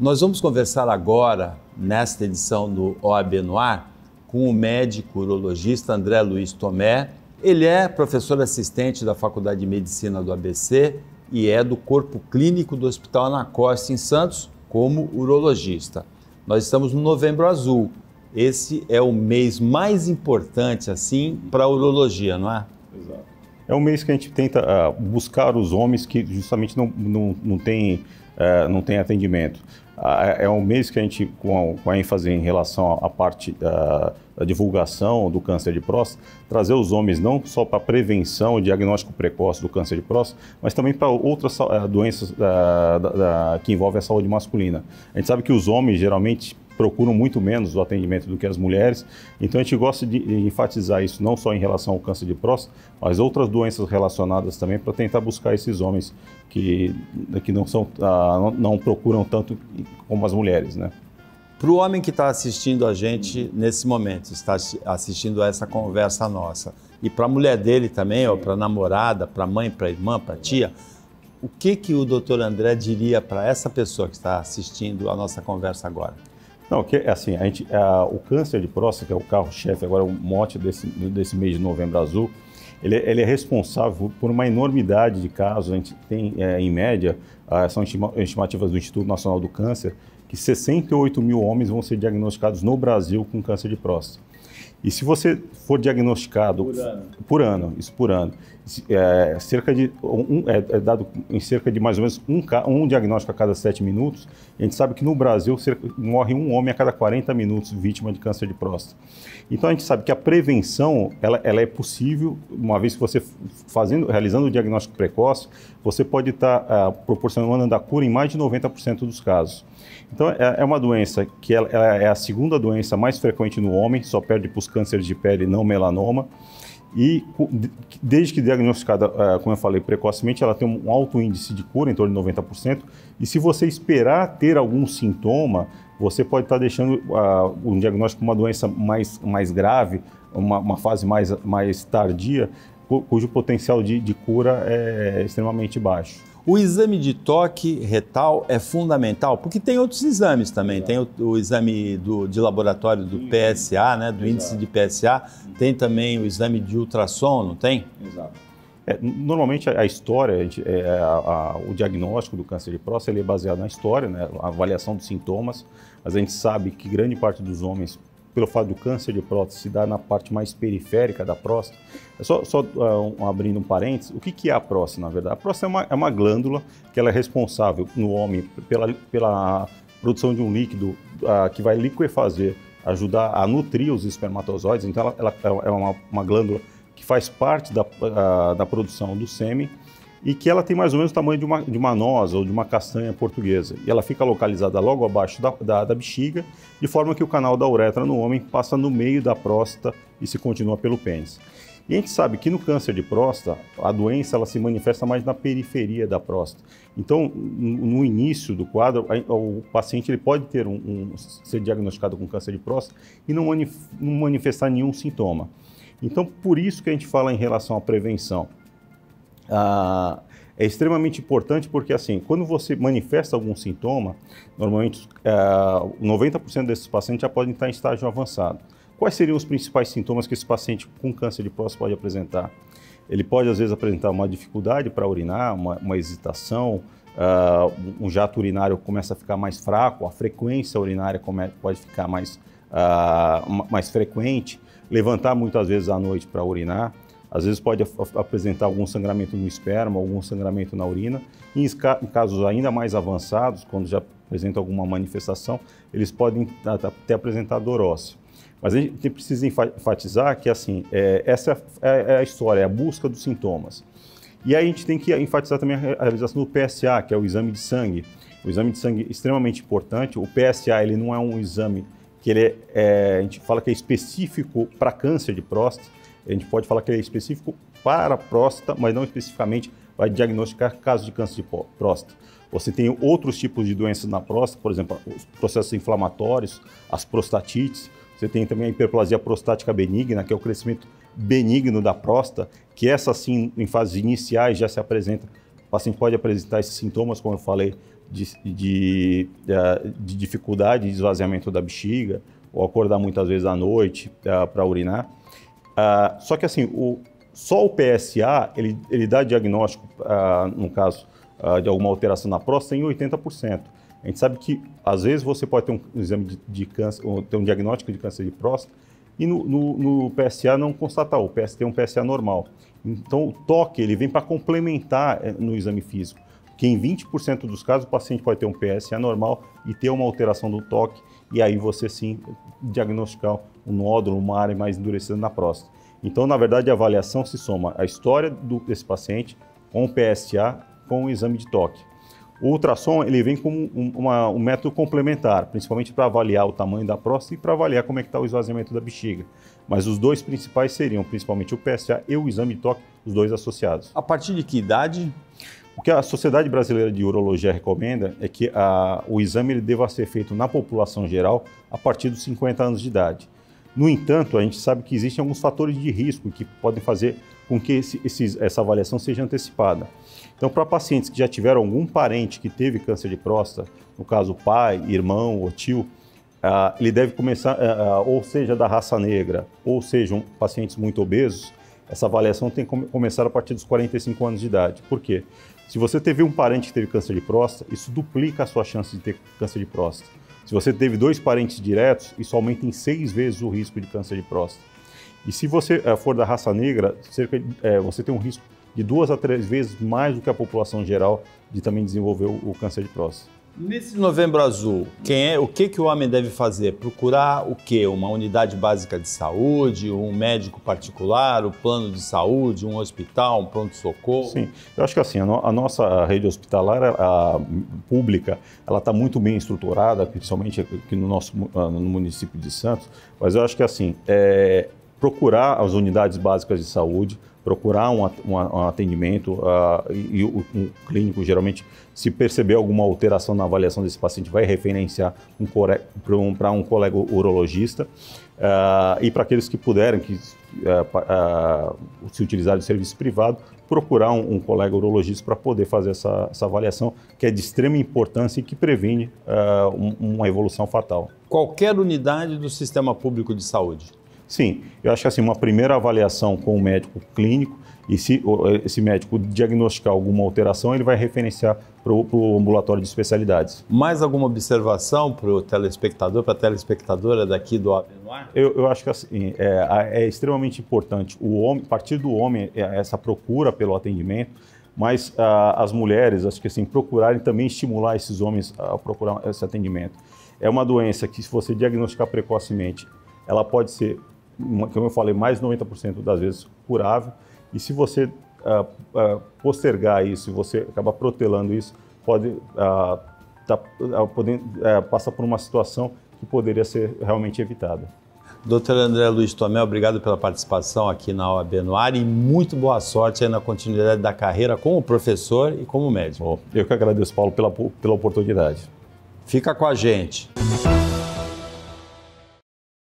Nós vamos conversar agora, nesta edição do OAB no Ar, com o médico urologista André Luiz Tomé. Ele é professor assistente da Faculdade de Medicina do ABC e é do Corpo Clínico do Hospital Ana Costa, em Santos, como urologista. Nós estamos no Novembro Azul. Esse é o mês mais importante, assim, para a urologia, não é? Exato. É um mês que a gente tenta buscar os homens que justamente não tem atendimento. É um mês que a gente, com a ênfase em relação à parte da divulgação do câncer de próstata, trazer os homens não só para a prevenção e diagnóstico precoce do câncer de próstata, mas também para outras doenças que envolvem a saúde masculina. A gente sabe que os homens geralmente procuram muito menos o atendimento do que as mulheres, então a gente gosta de enfatizar isso não só em relação ao câncer de próstata, mas outras doenças relacionadas também, para tentar buscar esses homens que não procuram tanto como as mulheres, né? Para o homem que está assistindo a gente nesse momento, está assistindo a essa conversa nossa, e para a mulher dele também, ou para a namorada, para a mãe, para a irmã, para a tia, o que o doutor André diria para essa pessoa que está assistindo a nossa conversa agora? Não, assim, o câncer de próstata, que é o carro-chefe, agora o mote desse mês de Novembro Azul, ele é responsável por uma enormidade de casos. A gente tem, em média, são estimativas do Instituto Nacional do Câncer, que 68 mil homens vão ser diagnosticados no Brasil com câncer de próstata. E se você for diagnosticado por ano, é dado em cerca de mais ou menos um diagnóstico a cada 7 minutos. A gente sabe que no Brasil morre um homem a cada 40 minutos vítima de câncer de próstata. Então a gente sabe que a prevenção ela é possível, uma vez que você realizando o diagnóstico precoce, você pode estar proporcionando a cura em mais de 90% dos casos. Então é uma doença que ela é a segunda doença mais frequente no homem, só perde para os cânceres de pele não melanoma. E desde que diagnosticada, como eu falei, precocemente, ela tem um alto índice de cura, em torno de 90%. E se você esperar ter algum sintoma, você pode estar deixando um diagnóstico de uma doença mais grave, uma fase mais tardia, cujo potencial de cura é extremamente baixo. O exame de toque retal é fundamental, porque tem outros exames também. Tem o exame de laboratório do PSA, né, do índice de PSA. Tem também o exame de ultrassom, não tem? Exato. Normalmente a história, o diagnóstico do câncer de próstata ele é baseado na história, né, a avaliação dos sintomas, mas a gente sabe que grande parte dos homens, pelo fato do câncer de próstata se dar na parte mais periférica da próstata. Abrindo um parênteses, o que é a próstata, na verdade? A próstata é uma glândula que ela é responsável no homem pela produção de um líquido que vai liquefazer, ajudar a nutrir os espermatozoides. Então ela é uma glândula que faz parte da produção do sêmen, e que ela tem mais ou menos o tamanho de uma noz ou de uma castanha portuguesa. E ela fica localizada logo abaixo da bexiga, de forma que o canal da uretra no homem passa no meio da próstata e se continua pelo pênis. E a gente sabe que no câncer de próstata, a doença ela se manifesta mais na periferia da próstata. Então, no início do quadro, o paciente ele pode ser diagnosticado com câncer de próstata e não manifestar nenhum sintoma. Então, por isso que a gente fala em relação à prevenção. É extremamente importante porque, assim, quando você manifesta algum sintoma, normalmente 90% desses pacientes já podem estar em estágio avançado. Quais seriam os principais sintomas que esse paciente com câncer de próstata pode apresentar? Ele pode, às vezes, apresentar uma dificuldade para urinar, uma hesitação, um jato urinário começa a ficar mais fraco, a frequência urinária pode ficar mais frequente, levantar muitas vezes à noite para urinar. Às vezes pode apresentar algum sangramento no esperma, algum sangramento na urina. Em casos ainda mais avançados, quando já apresenta alguma manifestação, eles podem até apresentar dor óssea. Mas a gente precisa enfatizar que, assim, essa é a história, é a busca dos sintomas. E aí a gente tem que enfatizar também a realização do PSA, que é o exame de sangue. O exame de sangue é extremamente importante. O PSA ele não é um exame que a gente fala que é específico para câncer de próstata. A gente pode falar que ele é específico para a próstata, mas não especificamente vai diagnosticar casos de câncer de próstata. Você tem outros tipos de doenças na próstata, por exemplo, os processos inflamatórios, as prostatites. Você tem também a hiperplasia prostática benigna, que é o crescimento benigno da próstata, que essa sim, em fases iniciais já se apresenta. O paciente pode apresentar esses sintomas, como eu falei, de dificuldade de esvaziamento da bexiga, ou acordar muitas vezes à noite para urinar. Só que assim, só o PSA, ele dá diagnóstico, no caso de alguma alteração na próstata, em 80%. A gente sabe que, às vezes, você pode ter um exame de câncer, ou ter um diagnóstico de câncer de próstata, e no PSA não constatar, tem um PSA normal. Então, o toque, ele vem para complementar no exame físico, que em 20% dos casos o paciente pode ter um PSA normal e ter uma alteração do toque, e aí você sim diagnosticar um nódulo, uma área mais endurecida na próstata. Então, na verdade, a avaliação se soma a história desse paciente com o PSA, com o exame de toque. O ultrassom, ele vem como um método complementar, principalmente para avaliar o tamanho da próstata e para avaliar como é que está o esvaziamento da bexiga. Mas os dois principais seriam, principalmente o PSA e o exame de toque, os dois associados. A partir de que idade? O que a Sociedade Brasileira de Urologia recomenda é que o exame ele deva ser feito na população geral a partir dos 50 anos de idade. No entanto, a gente sabe que existem alguns fatores de risco que podem fazer com que essa avaliação seja antecipada. Então, para pacientes que já tiveram algum parente que teve câncer de próstata, no caso pai, irmão ou tio, ele deve começar, ou seja, da raça negra, ou sejam pacientes muito obesos, essa avaliação tem que começar a partir dos 45 anos de idade. Por quê? Se você teve um parente que teve câncer de próstata, isso duplica a sua chance de ter câncer de próstata. Se você teve 2 parentes diretos, isso aumenta em 6 vezes o risco de câncer de próstata. E se você for da raça negra, você tem um risco de 2 a 3 vezes mais do que a população geral de também desenvolver o câncer de próstata. Nesse Novembro Azul, o que o homem deve fazer? Procurar o quê? Uma unidade básica de saúde, um médico particular, o plano de saúde, um hospital, um pronto-socorro? Sim, eu acho que assim, a nossa rede hospitalar pública, ela está muito bem estruturada, principalmente aqui no município de Santos, mas eu acho que assim, procurar as unidades básicas de saúde, procurar um atendimento e o clínico, geralmente, se perceber alguma alteração na avaliação desse paciente, vai referenciar para um colega urologista e para aqueles que puderem se utilizar de serviço privado, procurar um colega urologista para poder fazer essa avaliação, que é de extrema importância e que previne uma evolução fatal. Qualquer unidade do sistema público de saúde? Sim, eu acho que assim, uma primeira avaliação com o médico clínico, e se esse médico diagnosticar alguma alteração, ele vai referenciar para o ambulatório de especialidades. Mais alguma observação para o telespectador, para a telespectadora daqui do OAB no Ar? Eu acho que assim, é extremamente importante, a partir do homem, essa procura pelo atendimento, mas as mulheres, acho que assim, procurarem também estimular esses homens a procurar esse atendimento. É uma doença que, se você diagnosticar precocemente, ela pode ser, como eu falei, mais de 90% das vezes curável, e se você postergar isso, se você acabar protelando isso, pode passar por uma situação que poderia ser realmente evitada. Dr. André Luiz Tomé, obrigado pela participação aqui na OAB no Ar e muito boa sorte aí na continuidade da carreira como professor e como médico. Eu que agradeço, Paulo, pela oportunidade. Fica com a gente.